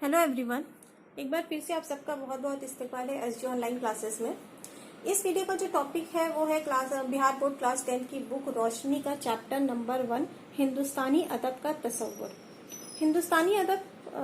Hello everyone, एक बार फिर से आप सबका बहुत बहुत इस्तकबाल है एसजी ऑनलाइन क्लासेस में। इस वीडियो का जो टॉपिक है वो है बिहार बोर्ड क्लास 10 की बुक रोशनी का चैप्टर नंबर 1 हिंदुस्तानी अदब का तसव्वुर। हिंदुस्तानी अदब,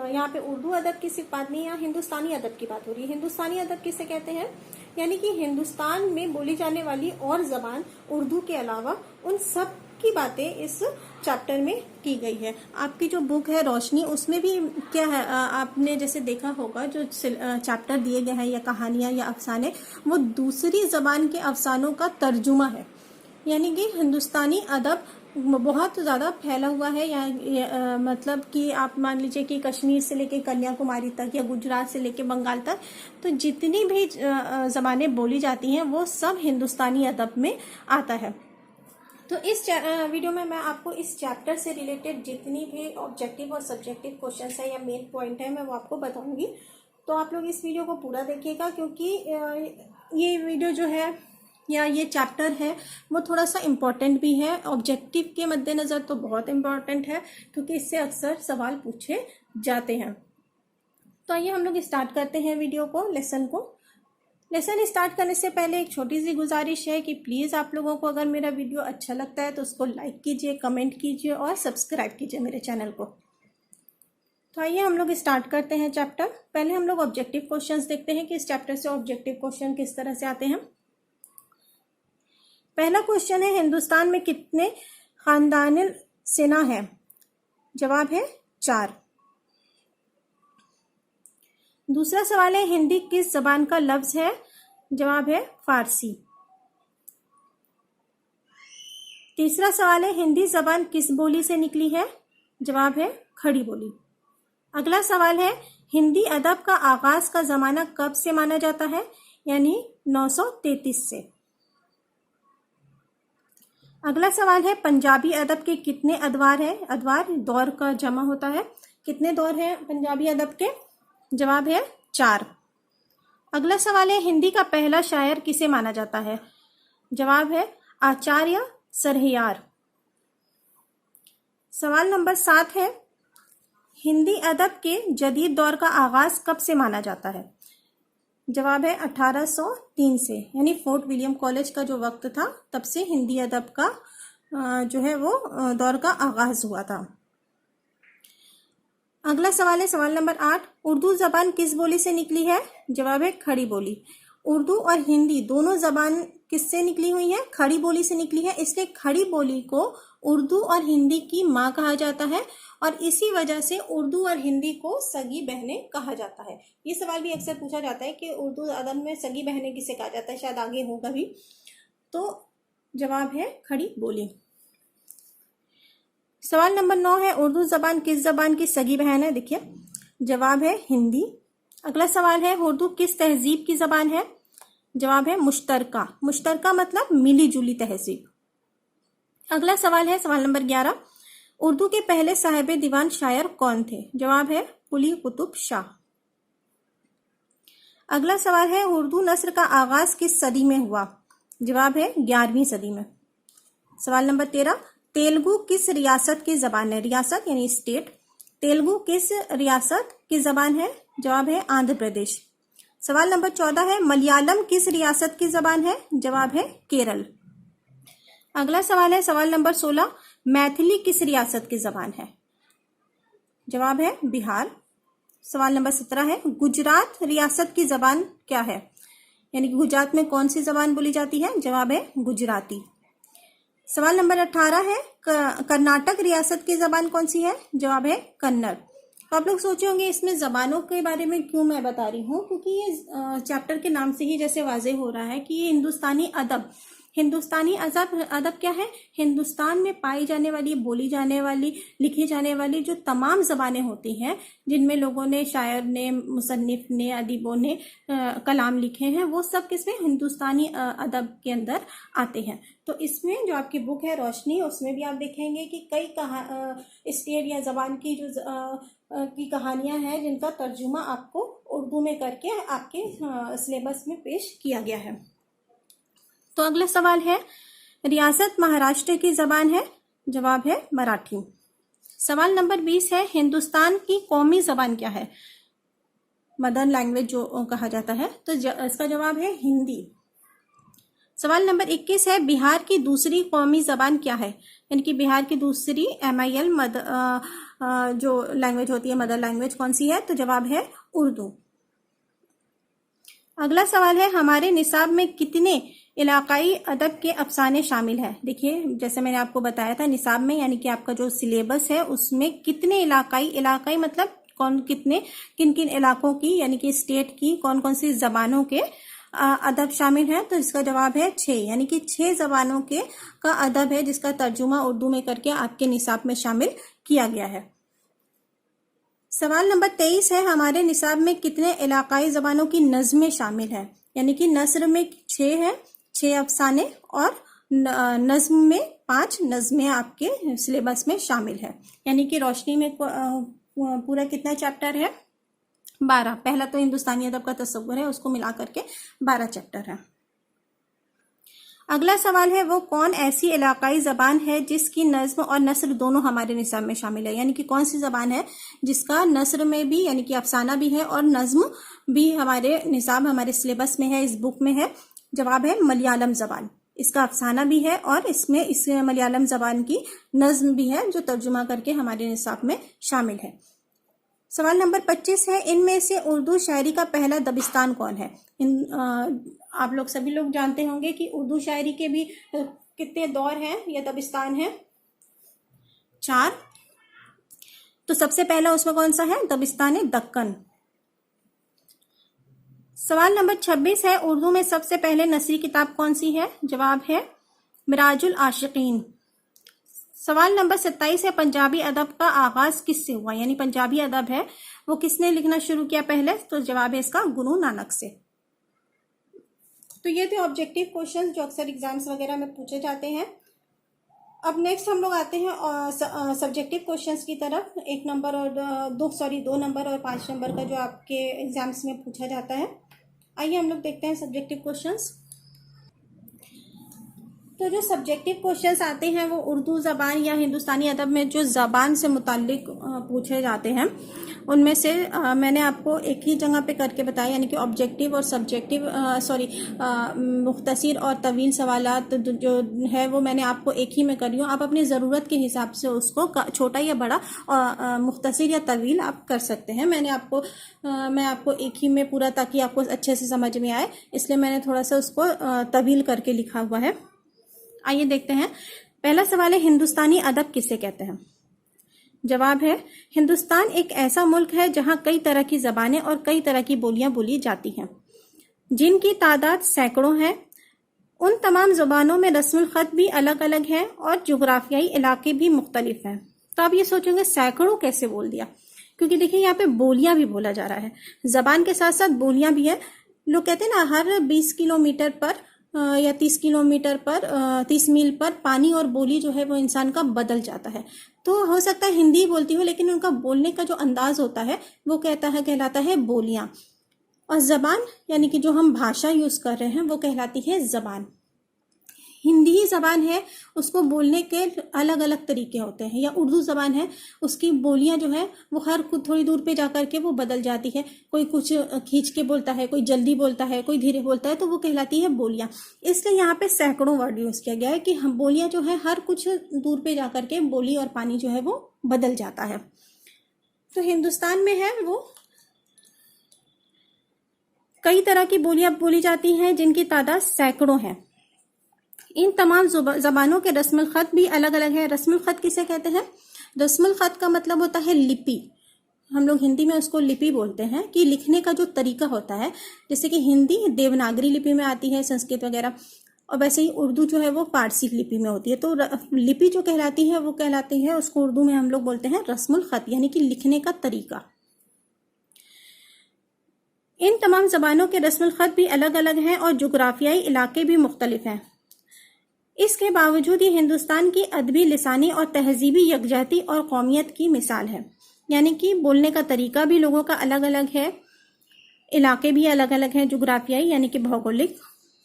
यहाँ पे उर्दू अदब की सिर्फ बात नहीं, यहाँ हिंदुस्तानी अदब की बात हो रही है। हिंदुस्तानी अदब किसे कहते हैं? यानी कि हिंदुस्तान में बोली जाने वाली और जबान उर्दू के अलावा उन सब की बातें इस चैप्टर में की गई है। आपकी जो बुक है रोशनी, उसमें भी क्या है, आपने जैसे देखा होगा जो चैप्टर दिए गए हैं या कहानियां या अफसाने, वो दूसरी जबान के अफसानों का तर्जुमा है। यानी कि हिंदुस्तानी अदब बहुत ज़्यादा फैला हुआ है। या मतलब कि आप मान लीजिए कि कश्मीर से लेके कन्याकुमारी तक या गुजरात से लेके बंगाल तक, तो जितनी भी ज़बानें बोली जाती हैं वो सब हिंदुस्तानी अदब में आता है। तो इस वीडियो में मैं आपको इस चैप्टर से रिलेटेड जितनी भी ऑब्जेक्टिव और सब्जेक्टिव क्वेश्चंस है या मेन पॉइंट है मैं वो आपको बताऊंगी। तो आप लोग इस वीडियो को पूरा देखिएगा, क्योंकि ये वीडियो जो है या ये चैप्टर है वो थोड़ा सा इम्पोर्टेंट भी है। ऑब्जेक्टिव के मद्देनज़र तो बहुत इम्पोर्टेंट है, क्योंकि इससे अक्सर सवाल पूछे जाते हैं। तो आइए हम लोग स्टार्ट करते हैं वीडियो को, लेसन को। लेसन स्टार्ट करने से पहले एक छोटी सी गुजारिश है कि प्लीज़ आप लोगों को अगर मेरा वीडियो अच्छा लगता है तो उसको लाइक कीजिए, कमेंट कीजिए और सब्सक्राइब कीजिए मेरे चैनल को। तो आइए हम लोग स्टार्ट करते हैं चैप्टर। पहले हम लोग ऑब्जेक्टिव क्वेश्चंस देखते हैं कि इस चैप्टर से ऑब्जेक्टिव क्वेश्चन किस तरह से आते हैं। पहला क्वेश्चन है, हिंदुस्तान में कितने खानदान सेना है? जवाब है 4। दूसरा सवाल है, हिंदी किस जबान का लफ्ज है? जवाब है फारसी। तीसरा सवाल है, हिंदी जबान किस बोली से निकली है? जवाब है खड़ी बोली। अगला सवाल है, हिंदी अदब का आगाज का जमाना कब से माना जाता है? यानी 933 से। अगला सवाल है, पंजाबी अदब के कितने अदवार हैं? अदवार दौर का जमा होता है। कितने दौर हैं पंजाबी अदब के? जवाब है 4। अगला सवाल है, हिंदी का पहला शायर किसे माना जाता है? जवाब है आचार्य सरहियार। सवाल नंबर 7 है, हिंदी अदब के जदीद दौर का आगाज कब से माना जाता है? जवाब है 1803 से, यानी फोर्ट विलियम कॉलेज का जो वक्त था तब से हिंदी अदब का जो है वो दौर का आगाज हुआ था। अगला सवाल है सवाल नंबर 8, उर्दू जबान किस बोली से निकली है? जवाब है खड़ी बोली। उर्दू और हिंदी दोनों जबान किससे निकली हुई है? खड़ी बोली से निकली है, इसलिए खड़ी बोली को उर्दू और हिंदी की माँ कहा जाता है और इसी वजह से उर्दू और हिंदी को सगी बहनें कहा जाता है। ये सवाल भी अक्सर पूछा जाता है कि उर्दू अदब में सगी बहनें किसे कहा जाता है, शायद आगे होगा भी। तो जवाब है खड़ी बोली। सवाल नंबर 9 है, उर्दू जबान किस जबान की सगी बहन है? देखिए जवाब है हिंदी। अगला सवाल है, उर्दू किस तहजीब की जबान है? जवाब है मुश्तरका। मुश्तरका मतलब मिली जुली तहजीब। अगला सवाल है सवाल नंबर 11, उर्दू के पहले साहिब दीवान शायर कौन थे? जवाब है कुली कुतुब शाह। अगला सवाल है, उर्दू नस्र का आगाज किस सदी में हुआ? जवाब है 11वीं सदी में। सवाल नंबर 13, तेलुगु किस रियासत की जबान है? रियासत यानी स्टेट। तेलुगु किस रियासत की जबान है? जवाब है आंध्र प्रदेश। सवाल नंबर 14 है, मलयालम किस रियासत की जबान है? जवाब है केरल। अगला सवाल है सवाल नंबर 16, मैथिली किस रियासत की जबान है? जवाब है बिहार। सवाल नंबर 17 है, गुजरात रियासत की जबान क्या है? यानी कि गुजरात में कौन सी जबान बोली जाती है? जवाब है गुजराती। सवाल नंबर 18 है, कर्नाटक रियासत की जबान कौन सी है? जवाब है कन्नड़। तो आप लोग सोचे होंगे इसमें जबानों के बारे में क्यों मैं बता रही हूँ, क्योंकि ये चैप्टर के नाम से ही जैसे वाजे हो रहा है कि ये हिंदुस्तानी अदब, हिंदुस्तानी अदब क्या है? हिंदुस्तान में पाई जाने वाली, बोली जाने वाली, लिखी जाने वाली जो तमाम ज़बानें होती हैं, जिनमें लोगों ने, शायर ने, मुसन्निफ ने, अदीबों ने कलाम लिखे हैं, वो सब किसमें? हिंदुस्तानी अदब के अंदर आते हैं। तो इसमें जो आपकी बुक है रोशनी, उसमें भी आप देखेंगे कि कई स्टेट या ज़बान की जो की कहानियाँ हैं जिनका तर्जुमा आपको उर्दू में करके आपके सिलेबस में पेश किया गया है। तो अगला सवाल है, रियासत महाराष्ट्र की जबान है? जवाब है मराठी। सवाल नंबर 20 है, हिंदुस्तान की कौमी जबान क्या है? मदर लैंग्वेज जो कहा जाता है, तो इसका जवाब है हिंदी। सवाल नंबर 21 है, बिहार की दूसरी कौमी जबान क्या है? यानी कि बिहार की दूसरी MIL जो लैंग्वेज होती है, मदर लैंग्वेज कौन सी है? तो जवाब है उर्दू। अगला सवाल है, हमारे निसाब में कितने इलाकाई अदब के अफसाने शामिल है? देखिए, जैसे मैंने आपको बताया था, निसाब में यानी कि आपका जो सिलेबस है उसमें कितने इलाकाई मतलब किन किन इलाकों की यानी कि स्टेट की कौन कौन सी जबानों के अदब शामिल है? तो इसका जवाब है 6, यानी कि 6 जबानों का अदब है जिसका तर्जुमा उर्दू में करके आपके निसाब में शामिल किया गया है। सवाल नंबर 23 है, हमारे निसाब में कितने इलाकाई जबानों की नज़्में शामिल है? यानी कि नस्र में 6 है, 6 अफसाने, और नज्म में 5 नज़्में आपके सिलेबस में शामिल है। यानी कि रोशनी में पूरा कितना चैप्टर है? 12। पहला तो हिंदुस्तानी अदब का तसव्वुर है, उसको मिला करके 12 चैप्टर है। अगला सवाल है, वो कौन ऐसी इलाकाई जबान है जिसकी नज्म और नस्र दोनों हमारे निसाब में शामिल है? यानी कि कौन सी जबान है जिसका नस्र में भी यानी कि अफसाना भी है और नज्म भी हमारे निसाब, हमारे सिलेबस में है, इस बुक में है? जवाब है मलयालम जबान। इसका अफसाना भी है और इसमें इस मलयालम जबान की नज्म भी है जो तर्जुमा करके हमारे निसाब में शामिल है। सवाल नंबर 25 है, इनमें से उर्दू शायरी का पहला दबिस्तान कौन है? आप लोग सभी लोग जानते होंगे कि उर्दू शायरी के भी कितने दौर हैं या दबिस्तान हैं? 4। तो सबसे पहला उसमें कौन सा है? दबिस्तान दक्कन। सवाल नंबर 26 है, उर्दू में सबसे पहले नसरी किताब कौन सी है? जवाब है मिराजुल आशिकीन। सवाल नंबर 27 है, पंजाबी अदब का आगाज किससे हुआ? यानी पंजाबी अदब है वो किसने लिखना शुरू किया पहले? तो जवाब है इसका गुरु नानक से। तो ये थे ऑब्जेक्टिव क्वेश्चन जो अक्सर एग्जाम्स वगैरह में पूछे जाते हैं। अब नेक्स्ट हम लोग आते हैं सब्जेक्टिव क्वेश्चंस की तरफ। 1 नंबर और 2 नंबर और 5 नंबर का जो आपके एग्जाम्स में पूछा जाता है। आइए हम लोग देखते हैं सब्जेक्टिव क्वेश्चंस। तो जो सब्जेक्टिव क्वेश्चंस आते हैं वो उर्दू ज़बान या हिंदुस्तानी अदब में जो ज़बान से मुताल्लिक पूछे जाते हैं, उनमें से मैंने आपको एक ही जगह पे करके बताया, यानी कि ऑब्जेक्टिव और सब्जेक्टिव मुख्तसर और तवील सवालात जो है वो मैंने आपको एक ही में करी हूँ। आप अपनी ज़रूरत के हिसाब से उसको छोटा या बड़ा मुख्तसर या तवील आप कर सकते हैं। मैं आपको एक ही में पूरा, ताकि आपको अच्छे से समझ में आए, इसलिए मैंने थोड़ा सा उसको तवील करके लिखा हुआ है। आइए देखते हैं। पहला सवाल है, हिंदुस्तानी अदब किसे कहते हैं? जवाब है, हिंदुस्तान एक ऐसा मुल्क है जहां कई तरह की ज़बानें और कई तरह की बोलियां बोली जाती हैं, जिनकी तादाद सैकड़ों है। उन तमाम ज़बानों में रस्मुल ख़त भी अलग अलग है और जोग्राफियाई इलाके भी मुख्तलिफ हैं। तो आप ये सोचोगे सैकड़ों कैसे बोल दिया? क्योंकि देखिए यहाँ पे बोलियां भी बोला जा रहा है, ज़बान के साथ साथ बोलियां भी है। लोग कहते हैं ना, हर 20 किलोमीटर पर या 30 किलोमीटर पर 30 मील पर पानी और बोली जो है वो इंसान का बदल जाता है। तो हो सकता है हिंदी बोलती हो, लेकिन उनका बोलने का जो अंदाज होता है वो कहलाता है बोलियां। और ज़बान यानी कि जो हम भाषा यूज़ कर रहे हैं वो कहलाती है ज़बान। हिंदी ही ज़बान है, उसको बोलने के अलग अलग तरीके होते हैं। या उर्दू ज़बान है, उसकी बोलियां जो है वो हर कुछ थोड़ी दूर पे जाकर के वो बदल जाती है। कोई कुछ खींच के बोलता है, कोई जल्दी बोलता है, कोई धीरे बोलता है, तो वो कहलाती है बोलियां। इसलिए यहाँ पे सैकड़ों वर्ड यूज़ किया गया है कि हम बोलियां जो है हर कुछ दूर पे जाकर के बोली और पानी जो है वो बदल जाता है। तो हिंदुस्तान में है वो कई तरह की बोलियां बोली जाती हैं जिनकी तादाद सैकड़ों है। इन तमाम ज़बानों के रस्मुल ख़त भी अलग अलग है। रस्मुल ख़त किसे कहते हैं? रस्मुल ख़त का मतलब होता है लिपि। हम लोग हिंदी में उसको लिपि बोलते हैं, कि लिखने का जो तरीका होता है। जैसे कि हिंदी देवनागरी लिपि में आती है, संस्कृत वगैरह, और वैसे ही उर्दू जो है वो फारसी लिपि में होती है। तो लिपि जो कहलाती है वो कहलाती है, उसको उर्दू में हम लोग बोलते हैं रस्मुल ख़त, यानी कि लिखने का तरीका। इन तमाम ज़बानों के रस्मुल ख़त भी अलग अलग हैं और जोग्राफियाई इलाके भी मुख्तलिफ हैं। इसके बावजूद ये हिंदुस्तान की अदबी, लिसानी और तहजीबी यकजहती और कौमियत की मिसाल है। यानी कि बोलने का तरीका भी लोगों का अलग अलग है, इलाके भी अलग अलग हैं, जोग्राफियाई यानी कि भौगोलिक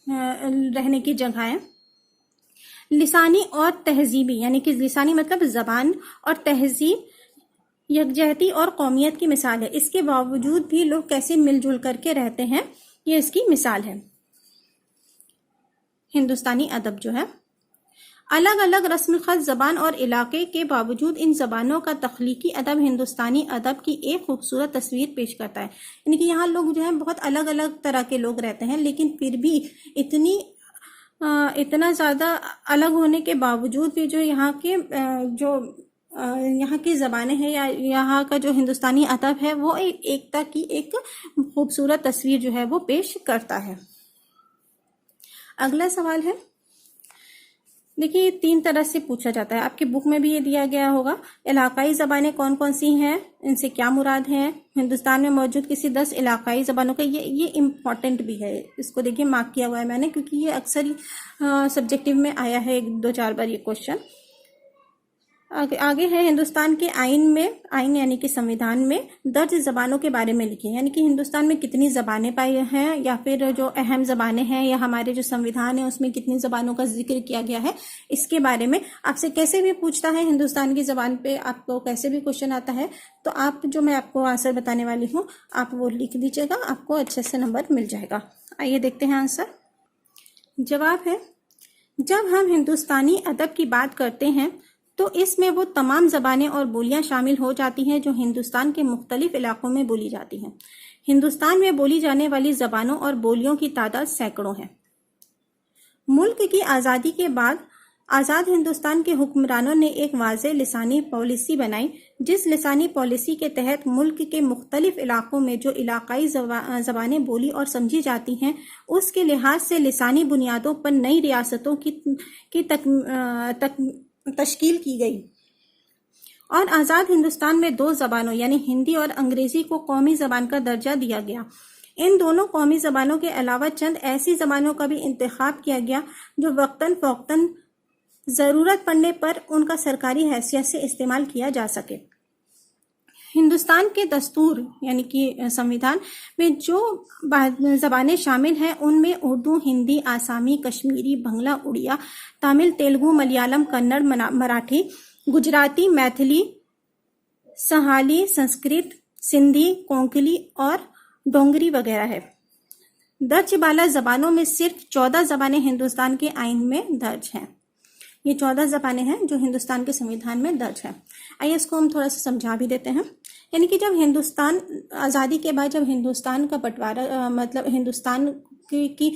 रहने की जगहें। लिसानी और तहजीबी यानी कि लिसानी मतलब ज़बान, और तहजीब यकजहती और कौमियत की मिसाल है। इसके बावजूद भी लोग कैसे मिलजुल करके रहते हैं, ये इसकी मिसाल है। हिंदुस्तानी अदब जो है, अलग अलग रस्म खत, जबान और इलाके के बावजूद इन जबानों का तख्लीकी अदब हिंदुस्तानी अदब की एक खूबसूरत तस्वीर पेश करता है। यानी कि यहाँ लोग जो है बहुत अलग अलग तरह के लोग रहते हैं, लेकिन फिर भी इतना ज़्यादा अलग होने के बावजूद भी जो यहाँ की ज़बानें हैं या यहाँ का जो हिंदुस्तानी अदब है वो एकता की एक खूबसूरत तस्वीर जो है वो पेश करता है। अगला सवाल है, देखिए 3 तरह से पूछा जाता है, आपकी बुक में भी ये दिया गया होगा। इलाकाई ज़बानें कौन कौन सी हैं, इनसे क्या मुराद है। हिंदुस्तान में मौजूद किसी 10 इलाकाई ज़बानों का, ये इम्पॉर्टेंट भी है, इसको देखिए मार्क किया हुआ है मैंने, क्योंकि ये अक्सर ही सब्जेक्टिव में आया है 1-2-4 बार ये क्वेश्चन। आगे है, हिंदुस्तान के आइन यानी कि संविधान में दर्ज ज़बानों के बारे में लिखिए। यानी कि हिंदुस्तान में कितनी ज़बानें पाई हैं, या फिर जो अहम ज़बानें हैं, या हमारे जो संविधान है उसमें कितनी ज़बानों का जिक्र किया गया है, इसके बारे में आपसे कैसे भी पूछता है हिंदुस्तान की ज़बान पे, आपको कैसे भी क्वेश्चन आता है तो आप जो मैं आपको आंसर बताने वाली हूँ आप वो लिख दीजिएगा, आपको अच्छे से नंबर मिल जाएगा। आइए देखते हैं आंसर। जवाब है, जब हम हिंदुस्तानी अदब की बात करते हैं तो इसमें वो तमाम ज़बानें और बोलियां शामिल हो जाती हैं जो हिंदुस्तान के मुख्तलिफ इलाकों में बोली जाती हैं। हिंदुस्तान में बोली जाने वाली ज़बानों और बोलियों की तादाद सैकड़ों है। मुल्क की आज़ादी के बाद आज़ाद हिंदुस्तान के हुक्मरानों ने एक वाज़ेह लिसानी पॉलिसी बनाई, जिस लिसानी पॉलिसी के तहत मुल्क के मुख्तलिफ इलाकों में जो इलाकाई ज़बानें बोली और समझी जाती हैं उसके लिहाज से लिसानी बुनियादों पर नई रियासतों की तश्कील की गई और आज़ाद हिंदुस्तान में 2 ज़बानों यानी हिंदी और अंग्रेज़ी को कौमी ज़बान का दर्जा दिया गया। इन दोनों कौमी ज़बानों के अलावा चंद ऐसी ज़बानों का भी इंतखाब किया गया जो वक्तन फ़ौक्तन ज़रूरत पड़ने पर उनका सरकारी हैसियत से इस्तेमाल किया जा सके। हिंदुस्तान के दस्तूर यानी कि संविधान में जो ज़बानें शामिल हैं उनमें उर्दू, हिंदी, आसामी, कश्मीरी, बंगला, उड़िया, तमिल, तेलुगु, मलयालम, कन्नड़, मराठी, गुजराती, मैथिली, संहाली, संस्कृत, सिंधी, कोंकणी और डोंगरी वगैरह है। दर्ज बाला ज़बानों में सिर्फ 14 ज़बानें हिंदुस्तान के आइन में दर्ज हैं। ये 14 ज़बानें हैं जो हिंदुस्तान के संविधान में दर्ज है। आइए इसको हम थोड़ा सा समझा भी देते हैं। यानी कि जब हिंदुस्तान आज़ादी के बाद जब हिंदुस्तान का बंटवारा मतलब हिंदुस्तान की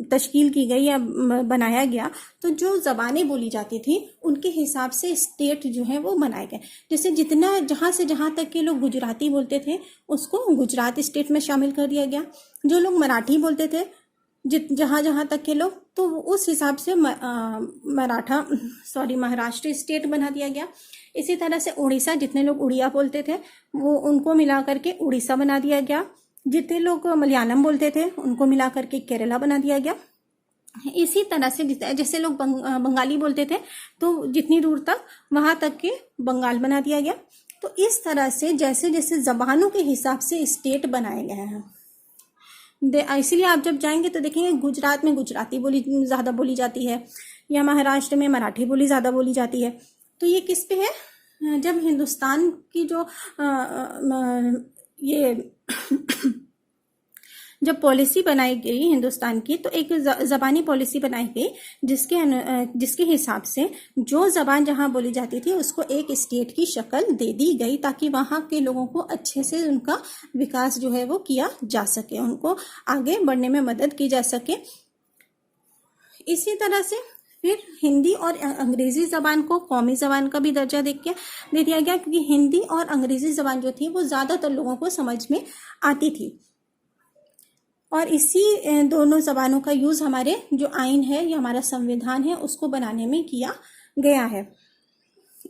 तश्कील की गई या बनाया गया तो जो ज़बानें बोली जाती थी उनके हिसाब से स्टेट जो है वो बनाए गए। जैसे जितना जहाँ से जहाँ तक के लोग गुजराती बोलते थे उसको गुजरात स्टेट में शामिल कर दिया गया। जो लोग मराठी बोलते थे जहाँ जहाँ तक के लोग तो उस हिसाब से महाराष्ट्र स्टेट बना दिया गया। इसी तरह से उड़ीसा जितने लोग उड़िया बोलते थे वो उनको मिला करके उड़ीसा बना दिया गया। जितने लोग मलयालम बोलते थे उनको मिला करके केरला बना दिया गया। इसी तरह से जैसे लोग बंगाली बोलते थे तो जितनी दूर तक वहाँ तक के बंगाल बना दिया गया। तो इस तरह से जैसे जैसे ज़बानों के हिसाब से स्टेट बनाए गए हैं। इसीलिए आप जब जाएंगे तो देखेंगे गुजरात में गुजराती बोली ज़्यादा बोली जाती है या महाराष्ट्र में मराठी बोली ज़्यादा बोली जाती है। तो ये किस पे है, जब हिंदुस्तान की जो ये जब पॉलिसी बनाई गई हिंदुस्तान की तो एक ज़बानी पॉलिसी बनाई गई जिसके हिसाब से जो ज़बान जहाँ बोली जाती थी उसको एक स्टेट की शक्ल दे दी गई ताकि वहाँ के लोगों को अच्छे से उनका विकास जो है वो किया जा सके, उनको आगे बढ़ने में मदद की जा सके। इसी तरह से फिर हिंदी और अंग्रेज़ी ज़बान को कौमी ज़बान का भी दर्जा दे दिया गया क्योंकि हिंदी और अंग्रेज़ी ज़बान जो थी वो ज़्यादातर लोगों को समझ में आती थी और इसी दोनों ज़बानों का यूज़ हमारे जो आइन है या हमारा संविधान है उसको बनाने में किया गया है।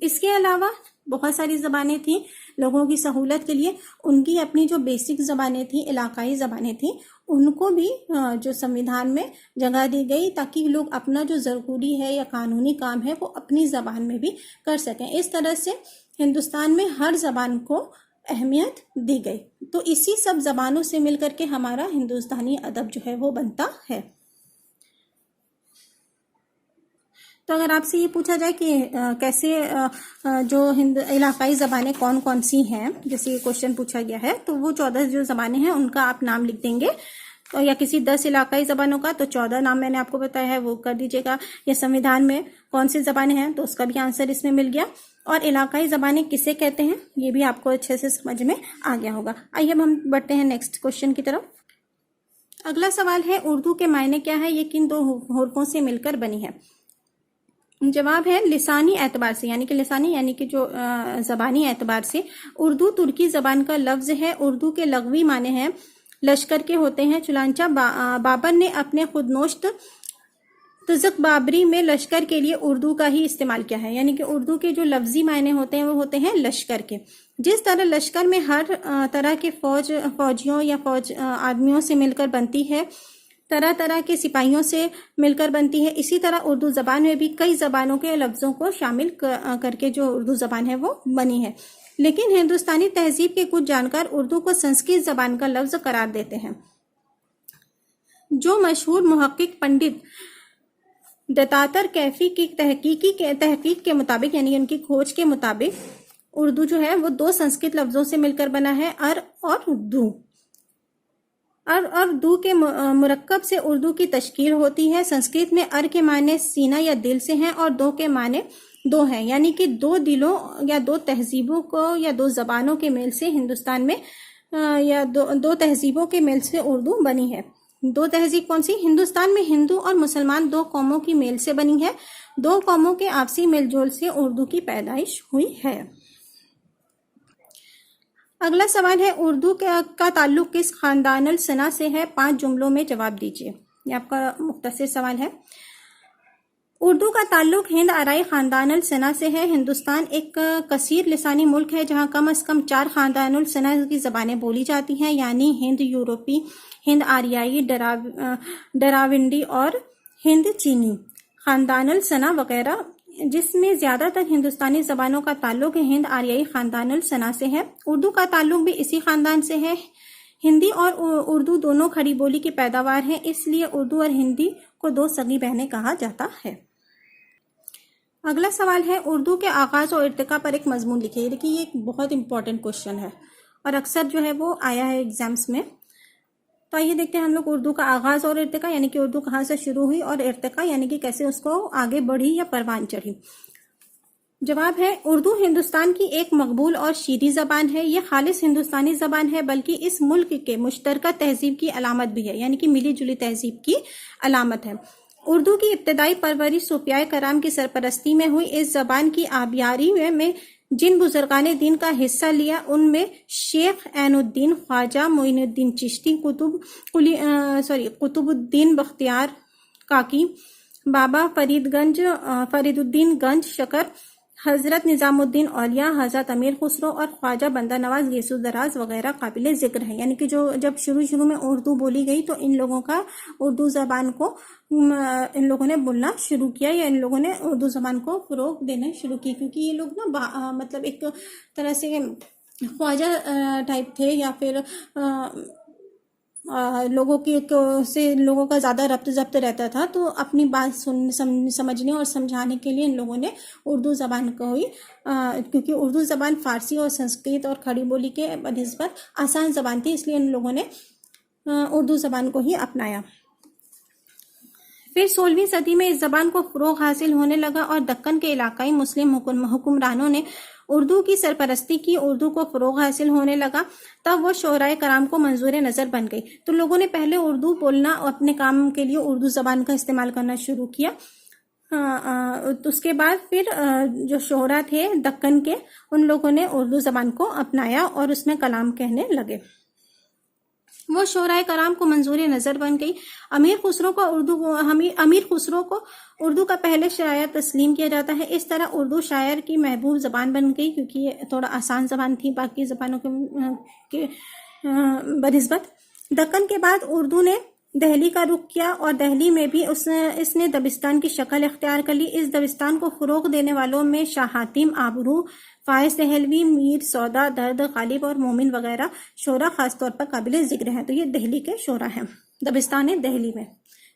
इसके अलावा बहुत सारी ज़बानें थी लोगों की सहूलत के लिए, उनकी अपनी जो बेसिक ज़बानें थी, इलाकाई ज़बानें थी, उनको भी जो संविधान में जगह दी गई ताकि लोग अपना जो ज़रूरी है या कानूनी काम है वो अपनी ज़बान में भी कर सकें। इस तरह से हिंदुस्तान में हर ज़बान को अहमियत दी गई। तो इसी सब ज़बानों से मिलकर के हमारा हिंदुस्तानी अदब जो है वो बनता है। तो अगर आपसे ये पूछा जाए कि कैसे जो हिंद इलाकाई ज़बानें कौन कौन सी हैं, जैसे ये क्वेश्चन पूछा गया है, तो वो 14 जो ज़बानें हैं उनका आप नाम लिख देंगे, तो या किसी 10 इलाकाई ज़बानों का तो 14 नाम मैंने आपको बताया है वो कर दीजिएगा। या संविधान में कौन सी ज़बानें हैं तो उसका भी आंसर इसमें मिल गया। और इलाकाई ज़बानें किसे कहते हैं ये भी आपको अच्छे से समझ में आ गया होगा। आइए अब हम बढ़ते हैं नेक्स्ट क्वेश्चन की तरफ। अगला सवाल है, उर्दू के मायने क्या है, ये किन दो हरफों से मिलकर बनी है। जवाब है लिसानी एतबार से, यानी कि लिसानी यानी कि जो ज़बानी एतबार से। उर्दू तुर्की ज़बान का लफ्ज़ है। उर्दू के लग़वी माने हैं लश्कर के होते हैं। चुनांचा बाबर ने अपने खुदनोश्त तुज़क बाबरी में लश्कर के लिए उर्दू का ही इस्तेमाल किया है, यानी कि उर्दू के जो लफ्ज़ी मायने होते हैं वो होते हैं लश्कर के। जिस तरह लश्कर में हर तरह के फौजियों या आदमियों से मिलकर बनती है, तरह तरह के सिपाहियों से मिलकर बनती है, इसी तरह उर्दू ज़बान में भी कई ज़बानों के लफ्ज़ों को शामिल करके जो उर्दू ज़बान है वो बनी है। लेकिन हिंदुस्तानी तहजीब के कुछ जानकार उर्दू को संस्कृत ज़बान का लफ्ज़ करार देते हैं। जो मशहूर मुहक्किक पंडित दत्तातर कैफी की तहकीक के मुताबिक, यानी उनकी खोज के मुताबिक, उर्दू जो है वो दो संस्कृत लफ्ज़ों से मिलकर बना है, अर और दू। और दू के मुरक्कब से उर्दू की तश्कील होती है। संस्कृत में अर के माने सीना या दिल से हैं और दो के माने दो हैं, यानी कि दो दिलों या दो तहजीबों को या दो ज़बानों के मेल से हिंदुस्तान में या दो तहजीबों के मेल से उर्दू बनी है। दो तहजीब कौन सी? हिंदुस्तान में हिंदू और मुसलमान दो कौमों की मेल से बनी है। दो कौमों के आपसी मेलजोल से उर्दू की पैदाइश हुई है। अगला सवाल है, उर्दू का ताल्लुक किस खानदानुल सना से है? 5 जुमलों में जवाब दीजिए। ये आपका मुख्तसर सवाल है। उर्दू का ताल्लुक हिंद आराई खानदानुल सना से है। हिंदुस्तान एक कसीर लिसानी मुल्क है जहाँ कम से कम 4 खानदानुल सना की ज़बानें बोली जाती हैं, यानी हिंद यूरोपी, हिंद आरियाई, डराविंडी और हिंद चीनी, खानदानुल सना वगैरह, जिसमें ज़्यादातर हिंदुस्तानी ज़बानों का ताल्लुक हिंद आरियाई खानदानुल सना से है। उर्दू का ताल्लुक भी इसी खानदान से है। हिंदी और उर्दू दोनों खड़ी बोली की पैदावार हैं, इसलिए उर्दू और हिंदी को दो सगी बहनें कहा जाता है। अगला सवाल है, उर्दू के आगाज़ और इर्तिका पर एक मजमून लिखिए। देखिए ये एक बहुत इंपॉर्टेंट क्वेश्चन है और अक्सर जो है वो आया है एग्जाम्स में। तो आइए देखते हैं हम लोग उर्दू का आगाज़ और इर्तिका, यानी कि उर्दू कहाँ से शुरू हुई, और इर्तिका यानी कि कैसे उसको आगे बढ़ी या परवान चढ़ी। जवाब है, उर्दू हिंदुस्तान की एक मकबूल और शीरी ज़बान है। यह खालिस हिंदुस्तानी ज़बान है, बल्कि इस मुल्क के मुश्तरका तहजीब की अलामत भी है, यानी कि मिली जुली तहजीब की अलामत है। उर्दू की इब्तदाई परवरिश सूफियाए कराम की सरपरस्ती में हुई। इस ज़बान की आबियारी में जिन बुजुर्गाने दीन का हिस्सा लिया उनमें शेख ऐनुद्दीन ख्वाजा मोइनुद्दीन चिश्ती, कुतुबुद्दीन बख्तियार काकी, बाबा फरीदुद्दीन गंज शकर, हजरत निजामुद्दीन औलिया, हजरत अमीर खुसरो और ख्वाजा बंदा नवाज गेसु दराज वगैरह काबिल जिक्र है। यानी कि जो जब शुरू में उर्दू बोली गई तो इन लोगों का उर्दू ज़बान को इन लोगों ने बोलना शुरू किया, या इन लोगों ने उर्दू ज़बान को फ़रोग़ देना शुरू की, क्योंकि ये लोग ना मतलब एक तरह से ख्वाजा टाइप थे, या फिर लोगों का ज़्यादा रब्त ज़ब्त रहता था, तो अपनी बात समझने और समझाने के लिए इन लोगों ने उर्दू ज़बान को ही क्योंकि उर्दू ज़बान फ़ारसी और संस्कृत और खड़ी बोली के बनिस्बत आसान ज़बान थी, इसलिए इन लोगों ने उर्दू ज़बान को ही अपनाया। फिर 16वीं सदी में इस ज़बान को फ़रोग़ हासिल होने लगा और दक्कन के इलाकाई मुस्लिम हुक्मरानों ने उर्दू की सरपरस्ती की। उर्दू को फ़रोग़ हासिल होने लगा, तब वो शोराए कराम को मंजूर नज़र बन गई। तो लोगों ने पहले उर्दू बोलना और अपने काम के लिए उर्दू ज़बान का इस्तेमाल करना शुरू किया। तो उसके बाद फिर जो शोहरा थे दक्कन के, उन लोगों ने उर्दू ज़बान को अपनाया और उसमें कलाम कहने लगे। वो शोराए कराम को मंजूर नज़र बन गई। अमीर खुसरो को उर्दू का पहले शायर तस्लीम किया जाता है। इस तरह उर्दू शायर की महबूब ज़बान बन गई, क्योंकि ये थोड़ा आसान ज़बान थी बाकी ज़बानों के बनिस्बत। दक्कन के बाद उर्दू ने दहली का रुख किया और दहली में भी इसने दबिस्तान की शक्ल इख्तियार कर ली। इस दबिस्तान को फ़रोग़ देने वालों में शाह हातिम, आबरू, फ़ाइज़ दहलवी, मीर सौदा, दर्द गालिब और मोमिन वगैरह शोरा खास तौर पर काबिल ज़िक्र हैं। तो ये दहली के शोरा हैं, दबिस्तान दहली में।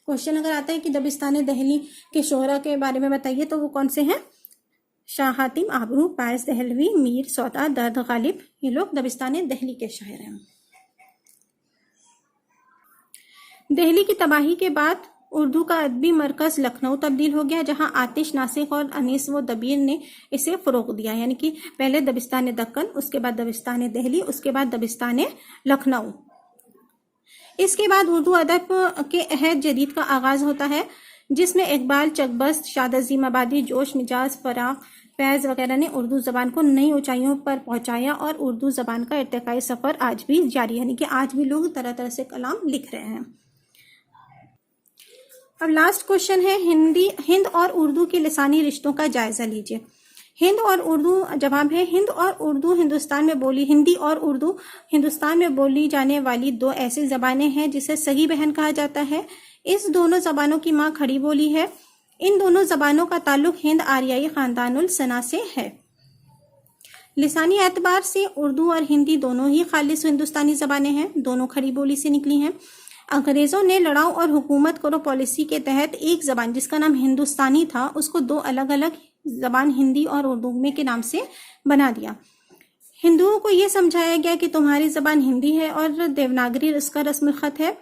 क्वेश्चन अगर आता है कि दबिस्तान दहली के शोहरा के बारे में बताइए तो वो कौन से हैं? शाह हातिम, आबरू, पायस दहलवी, मीर सौदा, दर्द गालिब, ये लोग दबिस्तान दहली के शायर हैं। दिल्ली की तबाही के बाद उर्दू का अदबी मरकज लखनऊ तब्दील हो गया, जहां आतिश नासिक और अनीस व दबीर ने इसे फरोग दिया। यानी कि पहले दबिस्तान दक्कन, उसके बाद दबिस्तान दहली, उसके बाद दबिस्तान लखनऊ। इसके बाद उर्दू अदब के अहद जदीद का आगाज होता है, जिसमें इकबाल, चकबस्त, शाद अजीम आबादी, जोश, मिजाज, फराग, फैज़ वगैरह ने उर्दू ज़बान को नई ऊंचाइयों पर पहुंचाया और उर्दू ज़बान का इर्तिकाई सफ़र आज भी जारी है। यानी कि आज भी लोग तरह तरह से कलाम लिख रहे हैं। अब लास्ट क्वेश्चन है हिंद और उर्दू के लिसानी रिश्तों का जायजा लीजिए। हिंद और उर्दू, जवाब है हिंदी और उर्दू हिंदुस्तान में बोली जाने वाली दो ऐसी जबानें हैं जिसे सगी बहन कहा जाता है। इस दोनों जबानों की माँ खड़ी बोली है। इन दोनों जबानों का ताल्लुक हिंद आर्याई खानदानुल सना से है। लिसानी एतबार से उर्दू और हिंदी दोनों ही खालिस हिंदुस्तानी जबानें हैं, दोनों खड़ी बोली से निकली हैं। अंग्रेजों ने लड़ाओ और हुकूमत करो पॉलिसी के तहत एक जबान जिसका नाम हिंदुस्तानी था, उसको दो अलग अलग जबान हिंदी और उर्दू में के नाम से बना दिया। हिंदुओं को यह समझाया गया कि तुम्हारी जबान हिंदी है और देवनागरी उसका रस्म खत है,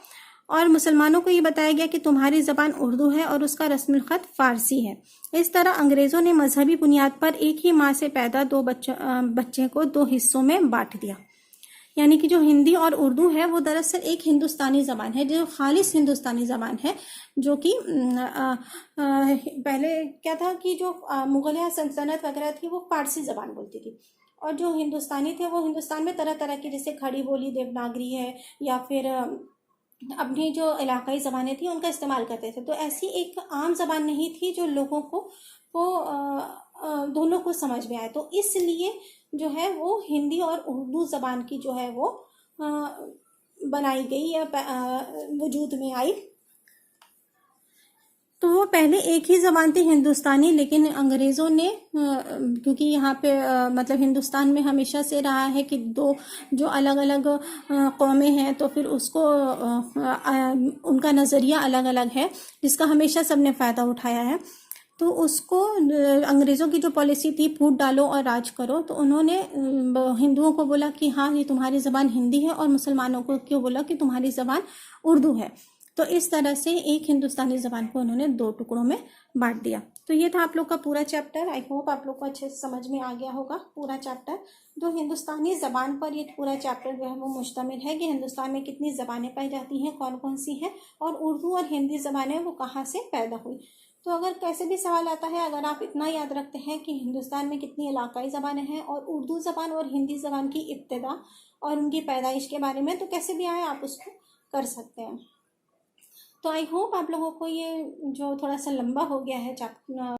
और मुसलमानों को ये बताया गया कि तुम्हारी जबान उर्दू है और उसका रस्म खत फारसी है। इस तरह अंग्रेजों ने मजहबी बुनियाद पर एक ही माँ से पैदा दो बच्चे को दो हिस्सों में बांट दिया। यानी कि जो हिंदी और उर्दू है वो दरअसल एक हिंदुस्तानी ज़बान है, जो खालिस हिंदुस्तानी ज़बान है, जो कि पहले क्या था कि जो मुगलिया सल्तनत वगैरह थी वो फारसी ज़बान बोलती थी, और जो हिंदुस्तानी थे वो हिंदुस्तान में तरह तरह की, जैसे खड़ी बोली देवनागरी है या फिर अपनी जो इलाकाई ज़बानें थी उनका इस्तेमाल करते थे। तो ऐसी एक आम ज़बान नहीं थी जो लोगों को दोनों को समझ में आए, तो इसलिए जो है वो हिंदी और उर्दू ज़बान की जो है वो बनाई गई या वजूद में आई। तो वो पहले एक ही ज़बान थी हिंदुस्तानी, लेकिन अंग्रेज़ों ने क्योंकि यहाँ पे मतलब हिंदुस्तान में हमेशा से रहा है कि दो जो अलग अलग कौमें हैं, तो फिर उसको उनका नज़रिया अलग अलग है जिसका हमेशा सबने फ़ायदा उठाया है। तो उसको अंग्रेज़ों की जो पॉलिसी थी फूट डालो और राज करो, तो उन्होंने हिंदुओं को बोला कि हाँ ये तुम्हारी ज़बान हिंदी है, और मुसलमानों को क्यों बोला कि तुम्हारी ज़बान उर्दू है। तो इस तरह से एक हिंदुस्तानी ज़बान को उन्होंने दो टुकड़ों में बांट दिया। तो ये था आप लोग का पूरा चैप्टर। आई होप आप लोग को अच्छे से समझ में आ गया होगा पूरा चैप्टर। जो हिंदुस्तानी ज़बान पर ये पूरा चैप्टर जो है वो मुश्तमिल है कि हिंदुस्तान में कितनी ज़बानें पाई जाती हैं, कौन कौन सी हैं, और उर्दू और हिंदी ज़बानें वो कहाँ से पैदा हुई। तो अगर कैसे भी सवाल आता है, अगर आप इतना याद रखते हैं कि हिंदुस्तान में कितनी इलाकाई ज़बानें हैं और उर्दू ज़बान और हिंदी ज़बान की इब्तिदा और उनकी पैदाइश के बारे में, तो कैसे भी आए आप उसको कर सकते हैं। तो आई होप आप लोगों को ये जो थोड़ा सा लंबा हो गया है चैप्टर